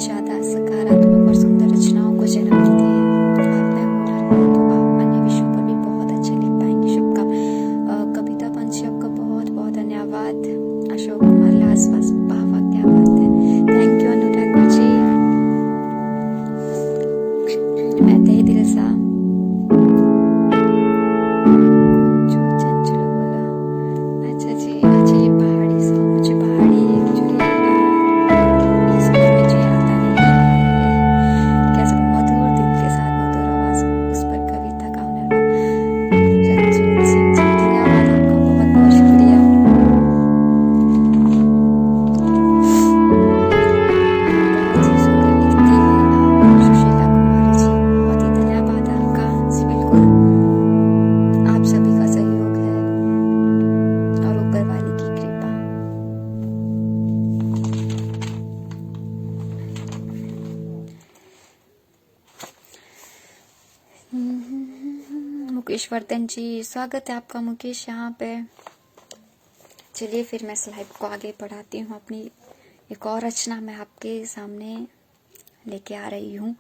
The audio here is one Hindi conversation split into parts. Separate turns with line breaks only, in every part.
ज्यादा सकारात्मक और सुंदर रचनाओं को जन्म देते हैं। आप मैं हूँ तो आप अन्य विषयों पर भी बहुत अच्छे लिख पाएंगे। शुभकामनाएं। कविता पंछी, आपका बहुत बहुत धन्यवाद। अशोक कुमार लासवास, वाह क्या बात है। थैंक यू अनु ठाकुर जी। मैं तहे दिल सा चंचल बोला। अच्छा जी, अच्छा ये पहाड़ी सॉन्ग, मुझे पहाड़ी एक्चुअली ये समझ में मुझे आता नहीं है। कैसे मधुर दिल के साथ मधुर आवाज उस पर कविता का रंजीत सिंह जी, धन्यवाद आपका, बहुत बहुत शुक्रिया। बहुत ही सुंदर लिखती है आप सुशीला कुमारी जी, बहुत ही धन्यवाद आपका। जी बिल्कुल, आप सभी का सहयोग है और ऊपर वाले की कृपा। मुकेश वर्धन जी, स्वागत है आपका मुकेश यहाँ पे। चलिए फिर मैं स्लाइड को आगे बढ़ाती हूँ। अपनी एक और रचना मैं आपके सामने लेके आ रही हूँ।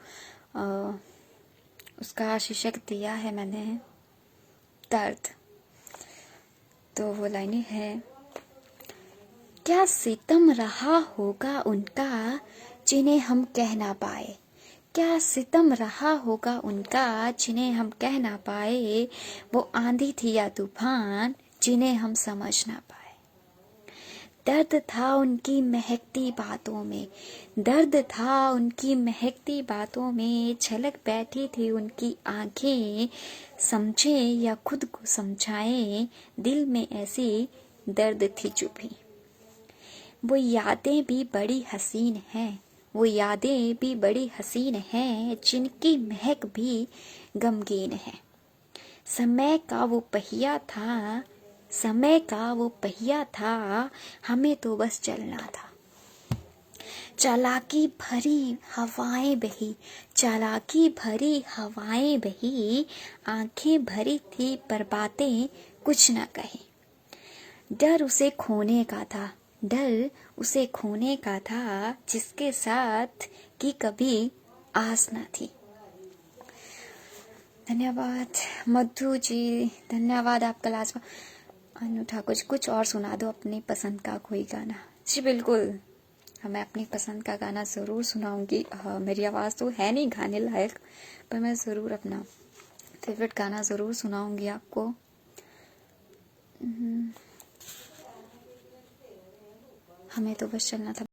उसका शीर्षक दिया है मैंने दर्द। तो वो लाइनें हैं, क्या सितम रहा होगा उनका जिन्हें हम कह ना पाए, क्या सितम रहा होगा उनका जिन्हें हम कह ना पाए, वो आंधी थी या तूफान जिन्हें हम समझ ना पाए। दर्द था उनकी महकती बातों में, दर्द था उनकी महकती बातों में, झलक बैठी थी उनकी आंखें, समझे या खुद को समझाएं, दिल में ऐसी दर्द थी चुभी। वो यादें भी बड़ी हसीन हैं, वो यादें भी बड़ी हसीन हैं, जिनकी महक भी गमगीन है। समय का वो पहिया था, समय का वो पहिया था, हमें तो बस चलना था। चालाकी भरी हवाएं बही, चालाकी भरी हवाएं बही, आंखें भरी थी पर बातें कुछ न कही। डर उसे खोने का था, डर उसे खोने का था, जिसके साथ की कभी आस न थी। धन्यवाद मधु जी, धन्यवाद आपका लाजवाब। अनु ठाकुर जी, कुछ और सुना दो अपनी पसंद का कोई गाना। जी बिल्कुल, मैं अपनी पसंद का गाना ज़रूर सुनाऊंगी। मेरी आवाज़ तो है नहीं गाने लायक, पर मैं ज़रूर अपना फेवरेट गाना ज़रूर सुनाऊंगी आपको। हमें तो बस चलना था।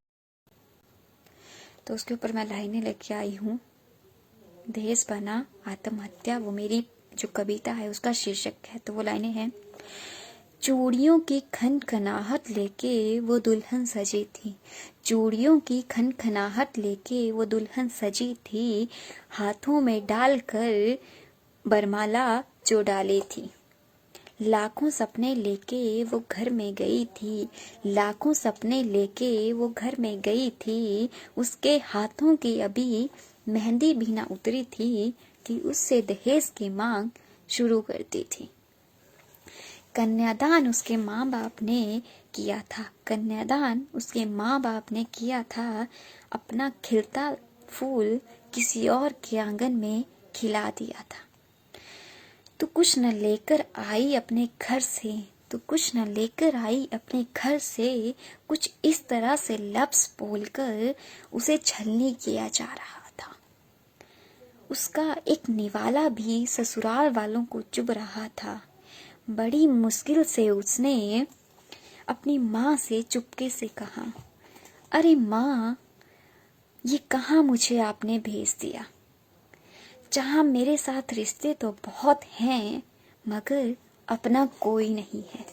तो उसके ऊपर मैं लाइनें लेके आई हूँ। देश बना आत्महत्या, वो मेरी जो कविता है उसका शीर्षक है। तो वो लाइनें हैं, चूड़ियों की खनखनाहट लेके वो दुल्हन सजी थी, चूड़ियों की खनखनाहट लेके वो दुल्हन सजी थी, हाथों में डालकर बरमाला जो डाली थी। लाखों सपने लेके वो घर में गई थी, लाखों सपने लेके वो घर में गई थी, उसके हाथों की अभी मेहंदी भी ना उतरी थी कि उससे दहेज की मांग शुरू कर दी थी। कन्यादान उसके माँ बाप ने किया था, कन्यादान उसके माँ बाप ने किया था, अपना खिलता फूल किसी और के आंगन में खिला दिया था। तू कुछ न लेकर आई अपने घर से, तू कुछ न लेकर आई अपने घर से, कुछ इस तरह से लफ्ज बोलकर उसे छलनी किया जा रहा था। उसका एक निवाला भी ससुराल वालों को चुभ रहा था। बड़ी मुश्किल से उसने अपनी माँ से चुपके से कहा, अरे माँ, ये कहाँ मुझे आपने भेज दिया, जहाँ मेरे साथ रिश्ते तो बहुत हैं मगर अपना कोई नहीं है।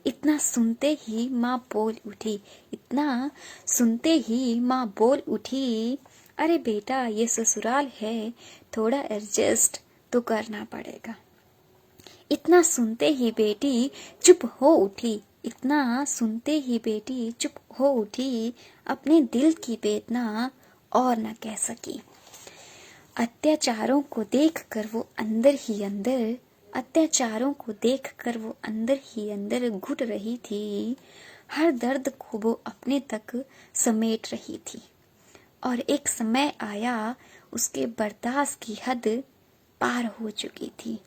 इतना सुनते ही माँ बोल उठी, इतना सुनते ही माँ बोल उठी, अरे बेटा ये ससुराल है, थोड़ा एडजस्ट तो करना पड़ेगा। इतना सुनते ही बेटी चुप हो उठी, इतना सुनते ही बेटी चुप हो उठी, अपने दिल की वेदना और न कह सकी। अत्याचारों को देखकर वो अंदर ही अंदर, अत्याचारों को देखकर वो अंदर ही अंदर घुट रही थी। हर दर्द को वो अपने तक समेट रही थी और एक समय आया उसके बर्दाश्त की हद पार हो चुकी थी।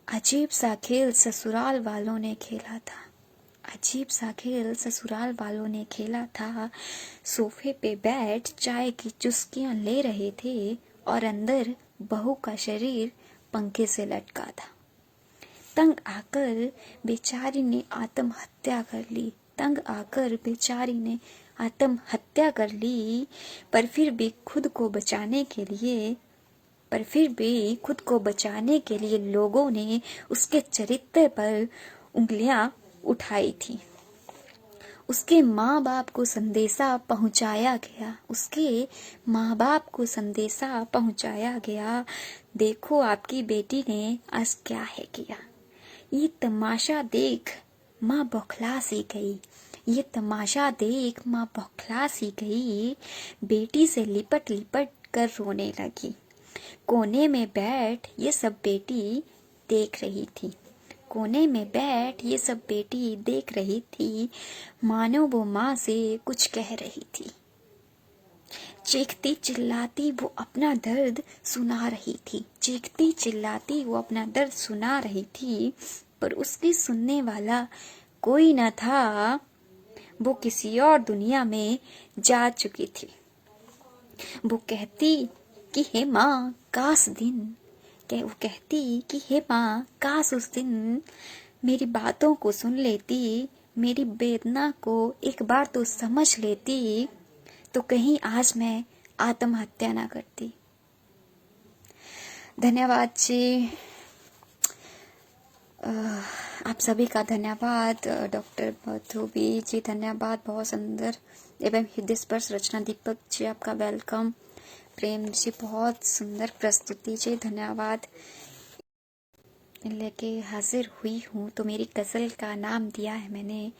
अजीब सा खेल ससुराल वालों ने खेला था। अजीब सा खेल ससुराल वालों ने खेला था। सोफे पे बैठ चाय की चुस्कियां ले रहे थे और अंदर बहू का शरीर पंखे से लटका था। तंग आकर बेचारी ने आत्महत्या कर ली। तंग आकर बेचारी ने आत्महत्या कर ली, पर फिर भी खुद को बचाने के लिए लोगों ने उसके चरित्र पर उंगलियां उठाई थी। उसके माँ बाप को संदेशा पहुंचाया गया। देखो आपकी बेटी ने आज क्या है किया। ये तमाशा देख माँ बौखला सी गई। बेटी से लिपट लिपट कर रोने लगी। कोने में बैठ ये सब बेटी देख रही थी। मानो वो माँ से कुछ कह रही थी। चीखती चिल्लाती वो अपना दर्द सुना रही थी, पर उसकी सुनने वाला कोई न था। वो किसी और दुनिया में जा चुकी थी। वो कहती कि हे माँ काश उस दिन मेरी बातों को सुन लेती, मेरी वेदना को एक बार तो समझ लेती, तो कहीं आज मैं आत्महत्या ना करती। धन्यवाद जी। आप सभी का धन्यवाद। डॉक्टर मधुबी जी धन्यवाद। बहुत सुंदर एवं हृदय स्पर्श रचना। दीपक जी आपका वेलकम। प्रेम जी बहुत सुंदर प्रस्तुति जी धन्यवाद। लेके हाजिर हुई हूँ तो मेरी गजल का नाम दिया है मैंने,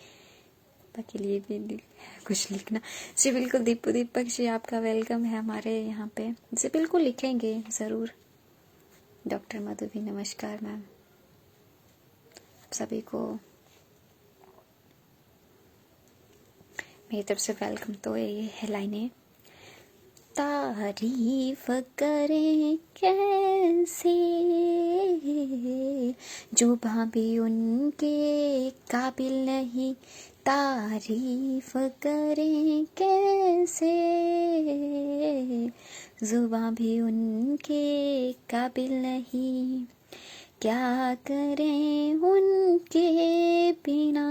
के लिए भी कुछ लिखना जी। बिल्कुल दीपक जी आपका वेलकम है हमारे यहाँ पे जी। बिल्कुल लिखेंगे जरूर। डॉक्टर मधुबी नमस्कार मैम। सभी को मेरी तरफ से वेलकम। तो ये है लाइनें। तारीफ करें कैसे जो भाभी उनके काबिल नहीं। तारीफ करें कैसे जुबां भी उनके काबिल नहीं। क्या करें उनके बिना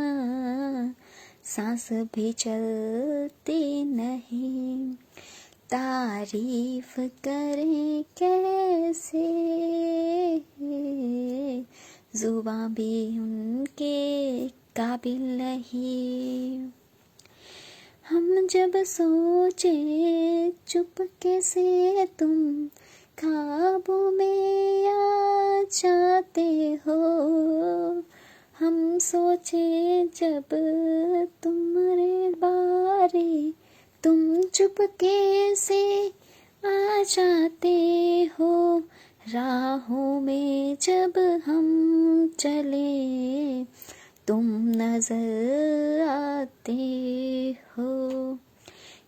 सांस भी चलती नहीं। तारीफ करें कैसे जुबां भी उनके काबिल नहीं। हम जब सोचे चुपके से तुम ख्वाबों में आ जाते हो। हम सोचे जब तुम्हारे बारे तुम चुपके से आ जाते हो। राहों में जब हम चले तुम नजर आते हो।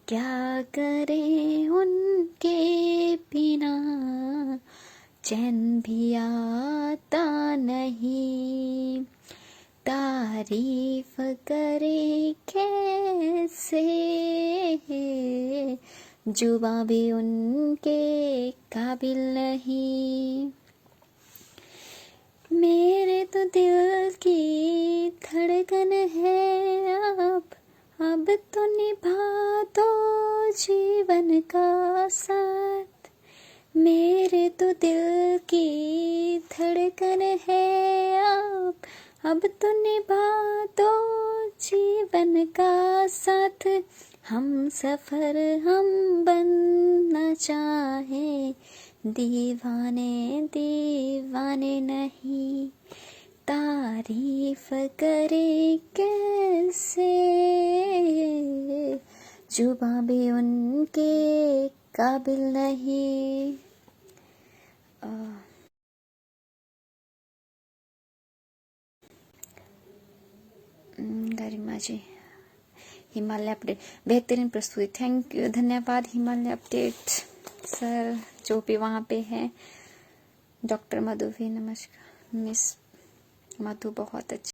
क्या करें उनके बिना चैन भी आता नहीं। तारीफ करे कैसे जुबां भी उनके काबिल नहीं। मेरे तो दिल की धड़कन है अब तो निभा दो जीवन का साथ। मेरे तो दिल की धड़कन है अब तो निभा दो जीवन का साथ। हम सफर हम बनना चाहे दीवाने नहीं। तारीफ करे कैसे जुबां भी उनके काबिल नहीं। गरिमा जी हिमालय अपडेट बेहतरीन प्रस्तुति, थैंक यू, धन्यवाद हिमालय अपडेट सर जो भी वहाँ पे है। डॉक्टर मधु भी नमस्कार, मिस मधु बहुत अच्छी।